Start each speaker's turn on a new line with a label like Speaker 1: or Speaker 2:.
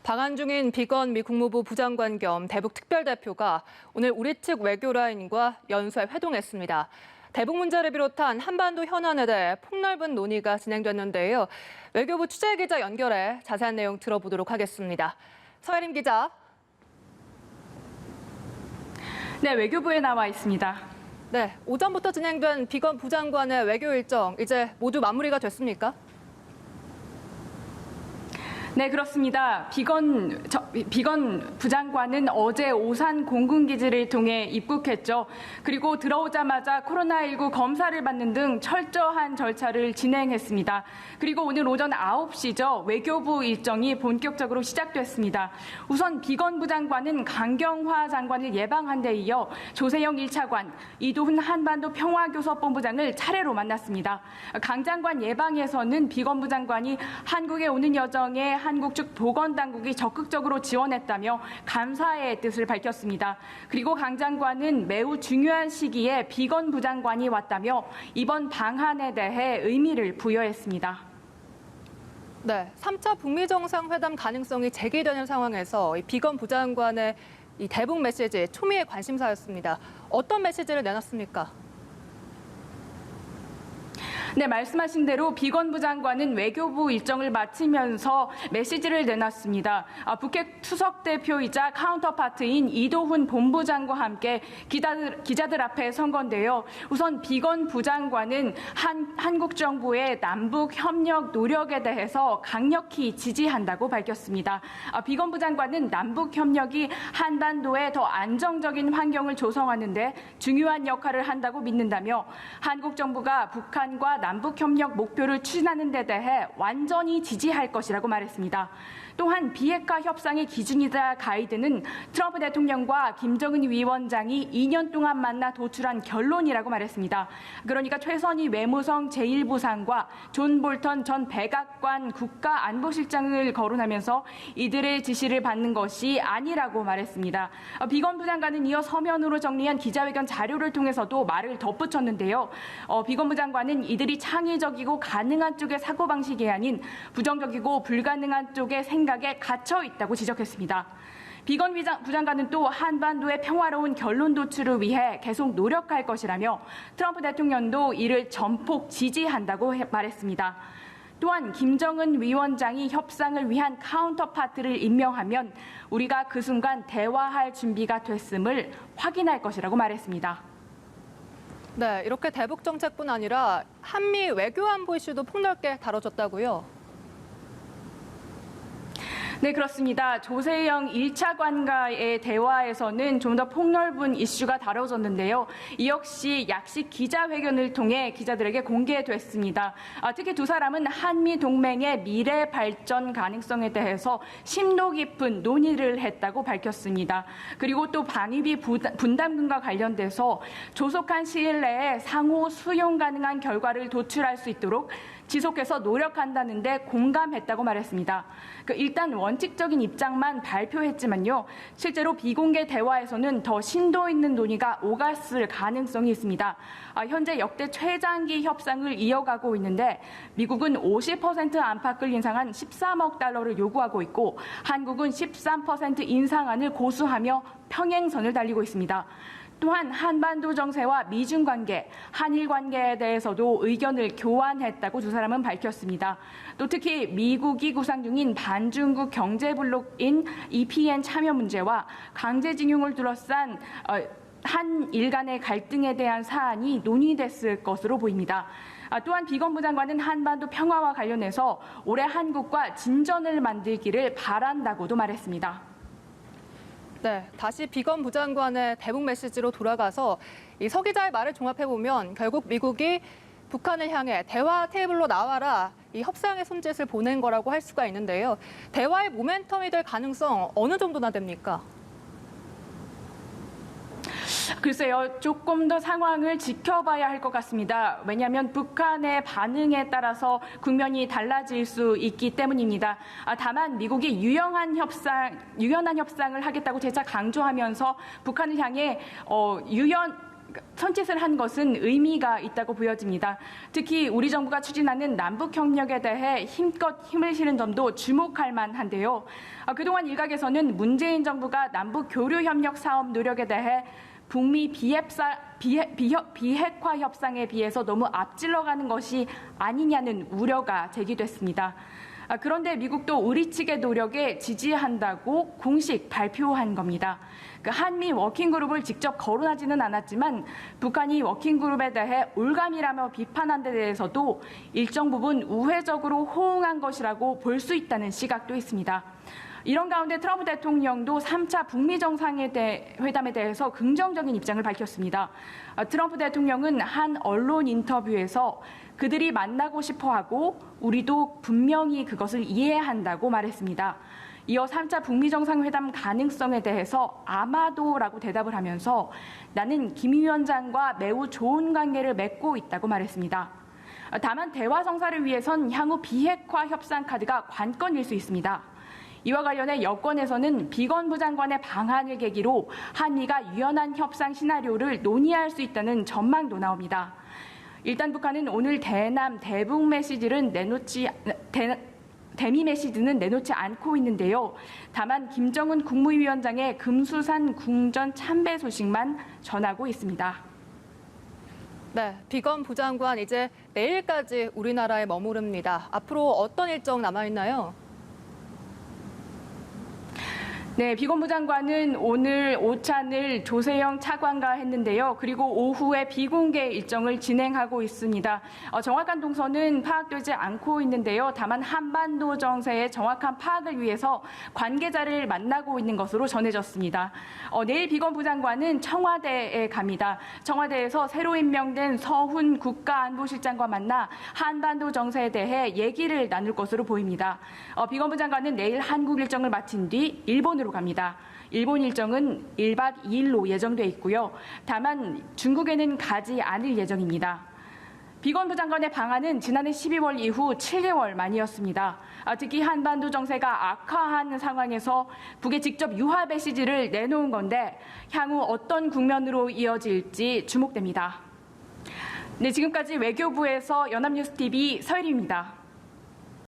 Speaker 1: 방한 중인 비건 미 국무부 부장관 겸 대북 특별대표가 오늘 우리 측 외교라인과 연쇄 회동했습니다. 대북 문제를 비롯한 한반도 현안에 대해 폭넓은 논의가 진행됐는데요. 외교부 취재기자 연결해 자세한 내용 들어보도록 하겠습니다. 서혜림 기자.
Speaker 2: 네, 외교부에 나와 있습니다.
Speaker 1: 네, 오전부터 진행된 비건 부장관의 외교 일정 이제 모두 마무리가 됐습니까?
Speaker 2: 네, 그렇습니다. 비건 부장관은 어제 오산 공군기지를 통해 입국했죠. 그리고 들어오자마자 코로나19 검사를 받는 등 철저한 절차를 진행했습니다. 그리고 오늘 오전 9시죠. 외교부 일정이 본격적으로 시작됐습니다. 우선 비건 부장관은 강경화 장관을 예방한 데 이어 조세영 1차관, 이도훈 한반도 평화교섭본부장을 차례로 만났습니다. 강 장관 예방에서는 비건 부장관이 한국에 오는 여정에 한국 측 보건당국이 적극적으로 지원했다며 감사의 뜻을 밝혔습니다. 그리고 강 장관은 매우 중요한 시기에 비건 부장관이 왔다며 이번 방한에 대해 의미를 부여했습니다.
Speaker 1: 네, 3차 북미 정상회담 가능성이 제기되는 상황에서 비건 부장관의 이 대북 메시지 초미의 관심사였습니다. 어떤 메시지를 내놨습니까?
Speaker 2: 네, 말씀하신 대로 비건 부장관은 외교부 일정을 마치면서 메시지를 내놨습니다. 북핵 투석 대표이자 카운터파트인 이도훈 본부장과 함께 기자들 앞에 선 건데요. 우선 비건 부장관은 한국 정부의 남북 협력 노력에 대해서 강력히 지지한다고 밝혔습니다. 비건 부장관은 남북 협력이 한반도에 더 안정적인 환경을 조성하는 데 중요한 역할을 한다고 믿는다며 한국 정부가 북한과 남북 협력 목표를 추진하는 데 대해 완전히 지지할 것이라고 말했습니다. 또한 비핵화 협상의 기준이자 가이드는 트럼프 대통령과 김정은 위원장이 2년 동안 만나 도출한 결론이라고 말했습니다. 그러니까 최선희 외무성 제1부상과 존 볼턴 전 백악관 국가안보실장을 거론하면서 이들의 지시를 받는 것이 아니라고 말했습니다. 비건 부장관은 이어 서면으로 정리한 기자회견 자료를 통해서도 말을 덧붙였는데요. 비건 부장관은 이들이 창의적이고 가능한 쪽의 사고방식이 아닌 부정적이고 불가능한 쪽의 생각에 갇혀 있다고 지적했습니다. 비건 부장관은 또 한반도의 평화로운 결론 도출을 위해 계속 노력할 것이라며 트럼프 대통령도 이를 전폭 지지한다고 말했습니다. 또한 김정은 위원장이 협상을 위한 카운터파트를 임명하면 우리가 그 순간 대화할 준비가 됐음을 확인할 것이라고 말했습니다.
Speaker 1: 네, 이렇게 대북 정책뿐 아니라 한미 외교 안보 이슈도 폭넓게 다뤄졌다고요?
Speaker 2: 네, 그렇습니다. 조세영 1차관과의 대화에서는 좀 더 폭넓은 이슈가 다뤄졌는데요. 이 역시 약식 기자회견을 통해 기자들에게 공개됐습니다. 특히 두 사람은 한미 동맹의 미래 발전 가능성에 대해서 심도 깊은 논의를 했다고 밝혔습니다. 그리고 또 방위비 분담금과 관련돼서 조속한 시일 내에 상호 수용 가능한 결과를 도출할 수 있도록 지속해서 노력한다는데 공감했다고 말했습니다. 일단 원칙적인 입장만 발표했지만요. 실제로 비공개 대화에서는 더 심도 있는 논의가 오갔을 가능성이 있습니다. 현재 역대 최장기 협상을 이어가고 있는데 미국은 50% 안팎을 인상한 13억 달러를 요구하고 있고 한국은 13% 인상안을 고수하며 평행선을 달리고 있습니다. 또한 한반도 정세와 미중 관계, 한일 관계에 대해서도 의견을 교환했다고 두 사람은 밝혔습니다. 또 특히 미국이 구상 중인 반중국 경제 블록인 EPN 참여 문제와 강제징용을 둘러싼 한일 간의 갈등에 대한 사안이 논의됐을 것으로 보입니다. 또한 비건 부장관은 한반도 평화와 관련해서 올해 한국과 진전을 만들기를 바란다고도 말했습니다.
Speaker 1: 네, 다시 비건 부장관의 대북 메시지로 돌아가서 이 서 기자의 말을 종합해보면 결국 미국이 북한을 향해 대화 테이블로 나와라 이 협상의 손짓을 보낸 거라고 할 수가 있는데요. 대화의 모멘텀이 될 가능성 어느 정도나 됩니까?
Speaker 2: 글쎄요, 조금 더 상황을 지켜봐야 할 것 같습니다. 왜냐하면 북한의 반응에 따라서 국면이 달라질 수 있기 때문입니다. 다만 미국이 유연한 협상을 하겠다고 재차 강조하면서 북한을 향해 손짓을 한 것은 의미가 있다고 보여집니다. 특히 우리 정부가 추진하는 남북협력에 대해 힘껏 힘을 실은 점도 주목할 만한데요. 그동안 일각에서는 문재인 정부가 남북 교류협력 사업 노력에 대해 북미 비핵화 협상에 비해서 너무 앞질러가는 것이 아니냐는 우려가 제기됐습니다. 그런데 미국도 우리 측의 노력에 지지한다고 공식 발표한 겁니다. 한미 워킹그룹을 직접 거론하지는 않았지만 북한이 워킹그룹에 대해 올감이라며 비판한 데 대해서도 일정 부분 우회적으로 호응한 것이라고 볼 수 있다는 시각도 있습니다. 이런 가운데 트럼프 대통령도 3차 북미 정상회담에 대해서 긍정적인 입장을 밝혔습니다. 트럼프 대통령은 한 언론 인터뷰에서 그들이 만나고 싶어하고 우리도 분명히 그것을 이해한다고 말했습니다. 이어 3차 북미 정상회담 가능성에 대해서 아마도라고 대답을 하면서 나는 김 위원장과 매우 좋은 관계를 맺고 있다고 말했습니다. 다만 대화 성사를 위해선 향후 비핵화 협상 카드가 관건일 수 있습니다. 이와 관련해 여권에서는 비건부 장관의 방한을 계기로 한미가 유연한 협상 시나리오를 논의할 수 있다는 전망도 나옵니다. 일단 북한은 오늘 대북 메시지를 대미 메시지는 내놓지 않고 있는데요. 다만 김정은 국무위원장의 금수산 궁전 참배 소식만 전하고 있습니다.
Speaker 1: 네, 비건 부장관 이제 내일까지 우리나라에 머무릅니다. 앞으로 어떤 일정 남아있나요?
Speaker 2: 네, 비건부 장관은 오늘 오찬을 조세영 차관과 했는데요. 그리고 오후에 비공개 일정을 진행하고 있습니다. 정확한 동선은 파악되지 않고 있는데요. 다만 한반도 정세의 정확한 파악을 위해서 관계자를 만나고 있는 것으로 전해졌습니다. 내일 비건부 장관은 청와대에 갑니다. 청와대에서 새로 임명된 서훈 국가안보실장과 만나 한반도 정세에 대해 얘기를 나눌 것으로 보입니다. 비건부 장관은 내일 한국 일정을 마친 뒤 일본으로 갑니다. 일본 일정은 1박 2일로 예정돼 있고요. 다만 중국에는 가지 않을 예정입니다. 비건부 장관의 방한은 지난해 12월 이후 7개월 만이었습니다. 특히 한반도 정세가 악화한 상황에서 북에 직접 유화 메시지를 내놓은 건데 향후 어떤 국면으로 이어질지 주목됩니다. 네, 지금까지 외교부에서 연합뉴스TV 서유리입니다.